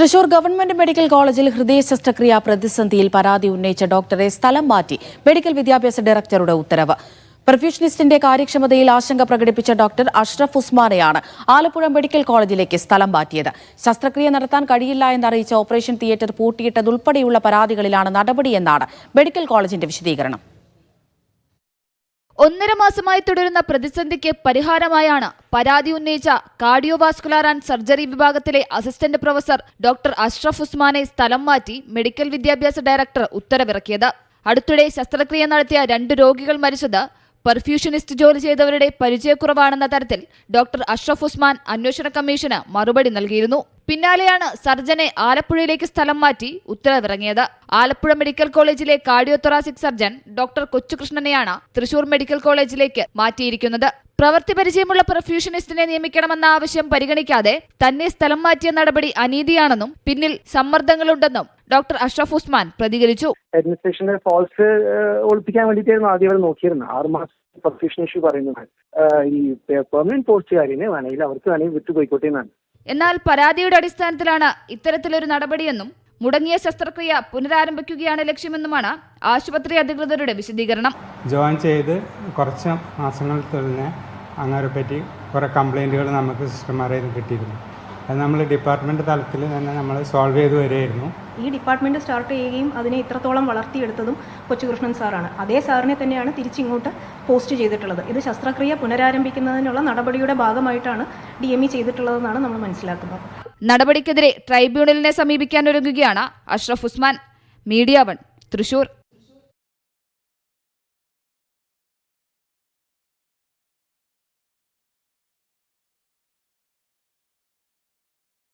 Thrissur government medical കോളേജിൽ ഹൃദയ ശസ്ത്രക്രിയാ പ്രതിസന്ധിയിൽ പരാതി ഉന്നയിച്ച ഡോക്ടറെ സ്ഥലം മാറ്റി മെഡിക്കൽ വിദ്യാഭ്യാസ ഡയറക്ടറുടെ ഉത്തരവ്. പെർഫ്യൂഷനിസ്റ്റിന്റെ കാര്യക്ഷമതയിൽ ആശങ്ക പ്രകടിപ്പിച്ച ഡോക്ടർ അഷ്റഫ് ഉസ്മാനെയാണ് ആലപ്പുഴ മെഡിക്കൽ കോളേജിലേക്ക് സ്ഥലം മാറ്റിയത്. ശസ്ത്രക്രിയ നടത്താൻ കഴിയില്ല എന്നറിയിച്ച ഓപ്പറേഷൻ തിയേറ്റർ പൂട്ടിയിട്ടതുൾപ്പെടെയുള്ള പരാതികളിലാണ് നടപടിയെന്നാണ് മെഡിക്കൽ കോളേജിന്റെ വിശദീകരണം. 1.5 മാസമായി തുടരുന്ന പ്രതിസന്ധിക്ക് പരിഹാരമായാണ് പരാതി ഉന്നയിച്ച കാർഡിയോവാസ്കുലർ ആൻഡ് സർജറി വിഭാഗത്തിലെ അസിസ്റ്റന്റ് പ്രൊഫസർ ഡോക്ടർ അഷ്റഫ് ഉസ്മാനെ സ്ഥലം മാറ്റി മെഡിക്കൽ വിദ്യാഭ്യാസ ഡയറക്ടർ ഉത്തരവിറക്കിയത്. അടുത്തിടെ ശസ്ത്രക്രിയ നടത്തിയ 2 രോഗികൾ മരിച്ചത് പെർഫ്യൂഷനിസ്റ്റ് ജോലി ചെയ്തവരുടെ പരിചയക്കുറവാണെന്ന തരത്തിൽ ഡോക്ടർ അഷ്റഫ് ഉസ്മാൻ അന്വേഷണ കമ്മീഷന് മറുപടി നൽകിയിരുന്നു. പിന്നാലെയാണ് സർജനെ ആലപ്പുഴയിലേക്ക് സ്ഥലം മാറ്റി ഉത്തരവിറങ്ങിയത്. ആലപ്പുഴ മെഡിക്കൽ കോളേജിലെ കാർഡിയോതൊറാസിക് സർജൻ ഡോക്ടർ കൊച്ചുകൃഷ്ണനെയാണ് തൃശൂർ മെഡിക്കൽ കോളേജിലേക്ക് മാറ്റിയിരിക്കുന്നത്. പ്രവൃത്തി പരിചയമുള്ള പെർഫ്യൂഷനിസ്റ്റിനെ നിയമിക്കണമെന്ന ആവശ്യം പരിഗണിക്കാതെ തന്നെ സ്ഥലം മാറ്റിയ നടപടി അനീതിയാണെന്നും പിന്നിൽ സമ്മർദ്ദങ്ങളുണ്ടെന്നും ഡോക്ടർ അഷ്റഫ് ഉസ്മാൻ പ്രതികരിച്ചു. അഡ്മിനിസ്ട്രേഷന്റെ ഫോൾസ് ഒളിപ്പിക്കാൻ വേണ്ടിയിട്ടായിരുന്നു ആദ്യം അവർ നോക്കിയിരുന്നത്. 6 മാസം പെർഫ്യൂഷൻ ഇഷ്യൂ പറയുന്നത് ഈ പെർമനന്റ് പോസ്റ്റുകാരിനെ വേണമെങ്കിൽ അവർക്ക് വേണമെങ്കിൽ വിട്ടുപോയിക്കോട്ടെ എന്നാണ്. എന്നാൽ പരാതിയുടെ അടിസ്ഥാനത്തിലാണ് ഇത്തരത്തിലൊരു നടപടിയെന്നും മുടങ്ങിയ ശസ്ത്രക്രിയ പുനരാരംഭിക്കുകയാണ് ലക്ഷ്യമെന്നുമാണ് ആശുപത്രി അധികൃതരുടെ വിശദീകരണം. ജോയിൻ ചെയ്ത് കുറച്ച് മാസങ്ങളിൽ തന്നെ അങ്ങനെപ്പറ്റി കുറേ കംപ്ലൈൻറ്റുകൾ നമുക്ക് സിസ്റ്റർമാരെ കിട്ടിയിരുന്നു. അത് നമ്മൾ ഡിപ്പാർട്ട്മെൻറ്റ് തലത്തിൽ തന്നെ നമ്മൾ സോൾവ് ചെയ്ത് വരികയായിരുന്നു. ഈ ഡിപ്പാർട്ട്മെൻറ്റ് സ്റ്റാർട്ട് ചെയ്യുകയും അതിനെ ഇത്രത്തോളം വളർത്തിയെടുത്തതും കൊച്ചുകൃഷ്ണൻ സാറാണ്. അതേ സാറിനെ തന്നെയാണ് തിരിച്ചിങ്ങോട്ട് പോസ്റ്റ് ചെയ്തിട്ടുള്ളത്. ഇത് ശസ്ത്രക്രിയ പുനരാരംഭിക്കുന്നതിനുള്ള നടപടിയുടെ ഭാഗമായിട്ടാണ് DME ചെയ്തിട്ടുള്ളതെന്നാണ് നമ്മൾ മനസ്സിലാക്കുന്നത്. നടപടിക്കെതിരെ ട്രൈബ്യൂണലിനെ സമീപിക്കാനൊരുങ്ങുകയാണ് അഷ്റഫ് ഉസ്മാൻ. മീഡിയ 1 തൃശൂർ.